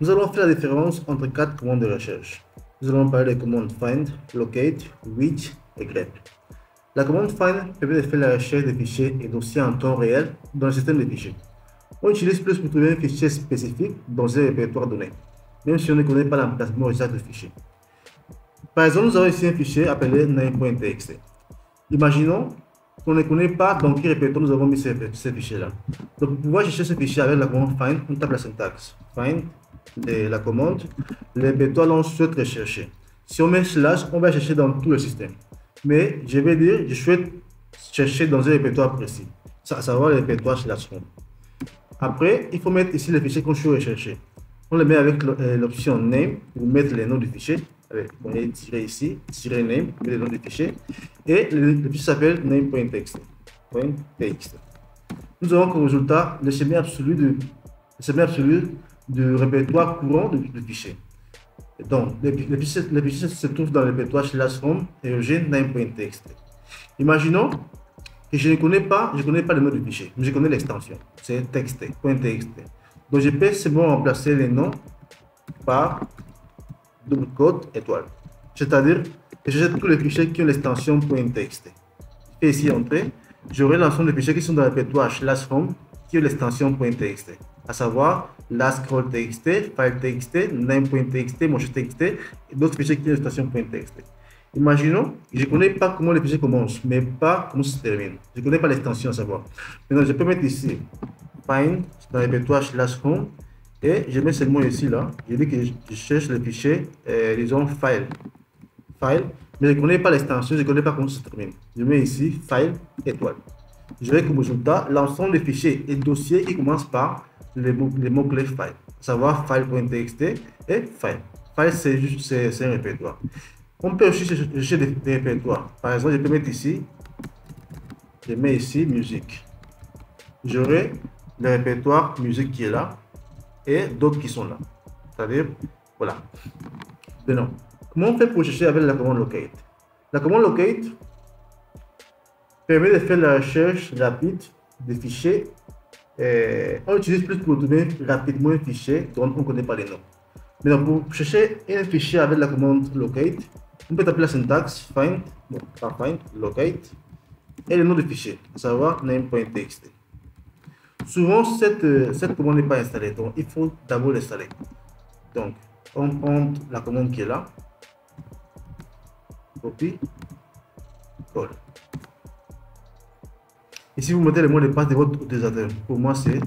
Nous allons faire la différence entre quatre commandes de recherche. Nous allons parler des commandes find, locate, reach et grep. La commande find permet de faire la recherche des fichiers et dossiers en temps réel dans le système de fichiers. On utilise plus pour trouver un fichier spécifique dans un répertoire donné, même si on ne connaît pas l'emplacement exact du fichier. Par exemple, nous avons ici un fichier appelé name.txt. Imaginons qu'on ne connaît pas dans quel répertoire nous avons mis ce fichier-là. Donc, pour pouvoir chercher ce fichier avec la commande find, on tape la syntaxe find et la commande, le répertoire l'on souhaite rechercher. Si on met slash, on va chercher dans tout le système. Mais je vais dire, je souhaite chercher dans un répertoire précis, à savoir le répertoire slash home. Après, il faut mettre ici les fichiers qu'on souhaite rechercher. On les met avec l'option name pour mettre les noms du fichier. On est tiré ici, tiré name, le nom du fichier. Et le fichier s'appelle name.txt. Nous avons comme résultat le schéma absolu du répertoire courant du fichier. Donc, le fichier se trouve dans le répertoire slash home et origine name.txt. Imaginons que je ne connais pas le nom du fichier, mais je connais l'extension. C'est txt.txt. Donc, je peux seulement remplacer les noms par double quote étoile. C'est-à-dire que je jette tous les fichiers qui ont l'extension .txt. Je fais ici entrer. J'aurai l'ensemble des fichiers qui sont dans le répertoire slash home qui ont l'extension .txt, à savoir last.scroll.txt, file.txt, name.txt, motion.txt et d'autres fichiers qui ont l'extension .txt. Imaginons, je ne connais pas comment les fichiers commencent, mais pas comment ça se termine. Je ne connais pas l'extension à savoir. Maintenant, je peux mettre ici find dans le répertoire slash home et je mets seulement ici là. Je dis que je cherche le fichier, disons file, mais je ne connais pas l'extension, je ne connais pas comment ça se termine. Je mets ici file étoile. J'aurai comme résultat l'ensemble des fichiers et dossiers qui commencent par les mots-clés file, à savoir file.txt et file. File, c'est un répertoire. On peut aussi chercher des répertoires. Par exemple, je peux mettre ici, je mets ici musique. J'aurai le répertoire musique qui est là et d'autres qui sont là. C'est-à-dire, voilà. Maintenant, comment on fait pour chercher avec la commande locate? La commande locate permet de faire la recherche rapide des fichiers. On l'utilise plus pour trouver rapidement un fichier dont on ne connaît pas les noms. Maintenant, pour chercher un fichier avec la commande locate, on peut taper la syntaxe find, locate, et le nom du fichier, à savoir name.txt. Souvent, cette commande n'est pas installée, donc il faut d'abord l'installer. Donc, on prend la commande qui est là, copie, colle. Ici, vous mettez le mot de passe de votre utilisateur. Pour moi, c'est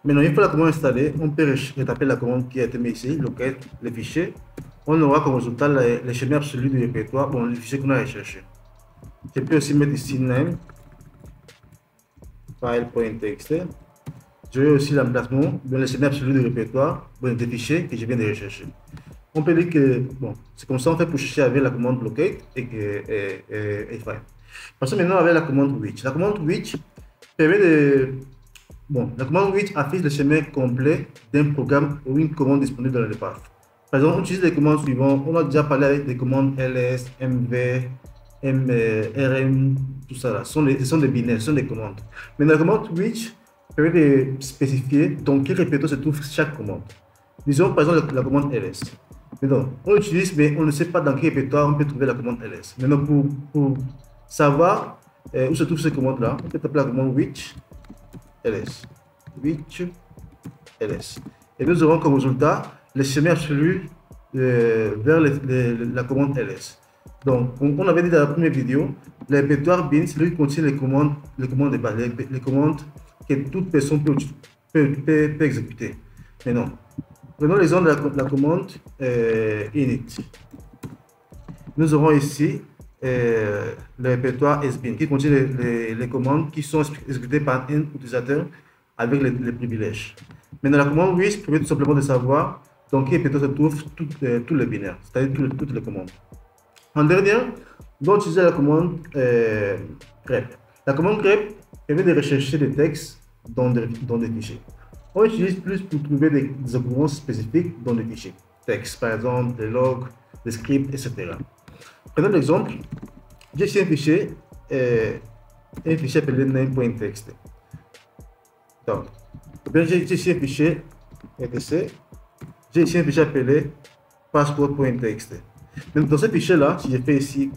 maintenant, une fois la commande installée, on peut retaper la commande qui a été mise ici, locate le fichier. On aura comme résultat le schéma absolu du répertoire, bon, le fichier qu'on a recherché. Je peux aussi mettre ici name, file.txt. Je vais aussi l'emplacement, le schéma absolu du répertoire, bon, des fichiers que je viens de rechercher. On peut dire que bon, c'est comme ça on fait pour chercher avec la commande locate et file. Passons maintenant avec la commande reach. La commande reach permet de la commande reach affiche le schéma complet d'un programme ou une commande disponible dans le path. Par exemple, on utilise les commandes suivantes. On a déjà parlé avec des commandes ls, mv, rm, tout ça. Ce sont des binaires, ce sont des commandes. Mais la commande reach permet de spécifier dans quel répertoire se trouve chaque commande. Disons par exemple la commande ls. Maintenant, on l'utilise, mais on ne sait pas dans quel répertoire on peut trouver la commande ls. Maintenant, pour savoir où se trouve cette commande-là, on peut taper la commande reach ls. Et nous aurons comme résultat le schéma absolu vers la commande ls. Donc, on avait dit dans la première vidéo, le répertoire bin, c'est lui qui contient les commandes de base, les commandes que toute personne peut exécuter. Mais non. Prenons l'exemple de la commande init. Nous aurons ici le répertoire sbin qui contient les commandes qui sont exécutées par un utilisateur avec les privilèges. Maintenant, la commande reach permet tout simplement de savoir dans quel répertoire se trouvent tous les binaires, c'est-à-dire toutes les commandes. En dernier, nous allons utiliser la commande grep. La commande grep permet de rechercher des textes dans des fichiers. On utilise plus pour trouver des occurrences spécifiques dans des fichiers. Texte, par exemple, des logs, des scripts, etc. Prenons l'exemple. J'ai ici un fichier et un fichier appelé name.txt. Donc, bien, j'ai ici un fichier etc. J'ai ici un fichier appelé password.txt. Donc, dans ce fichier-là, si je fais ici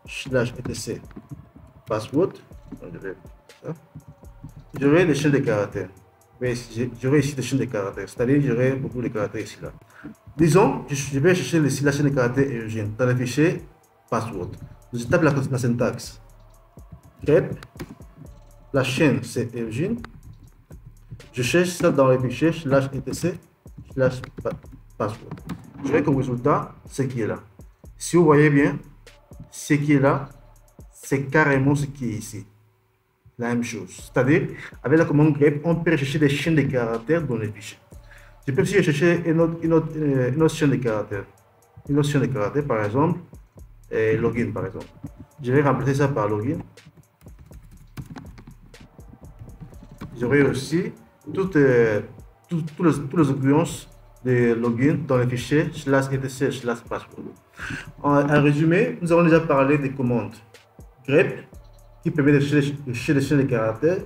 /etc password, j'aurai des chaînes de caractères. J'aurai ici des chaînes de caractères, c'est-à-dire j'aurai beaucoup de caractères ici là. Disons, je vais chercher la chaîne de caractères origine dans le fichier password. Je tape la syntaxe grep, la chaîne c'est origine. Je cherche ça dans le fichier /etc password. J'aurai comme résultat ce qui est là. Si vous voyez bien, ce qui est là, c'est carrément ce qui est ici. La même chose. C'est-à-dire, avec la commande grep, on peut chercher des chaînes de caractères dans les fichiers. Je peux aussi chercher une autre chaîne de caractères. Une autre chaîne de caractères, par exemple, login, par exemple. Je vais remplacer ça par login. J'aurai aussi toutes les occurrences de login dans les fichiers /etc/password. En résumé, nous avons déjà parlé des commandes grep qui permet de chercher les chaînes de caractères,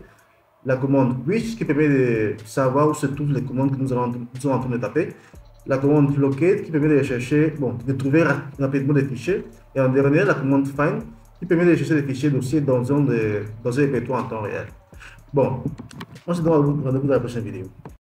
la commande which qui permet de savoir où se trouvent les commandes que nous sommes en train de taper, la commande locate qui permet de chercher, de trouver rapidement des fichiers, et en dernier, la commande find qui permet de chercher des fichiers dossiers dans un répertoire en temps réel. Bon, on se donne rendez-vous dans la prochaine vidéo.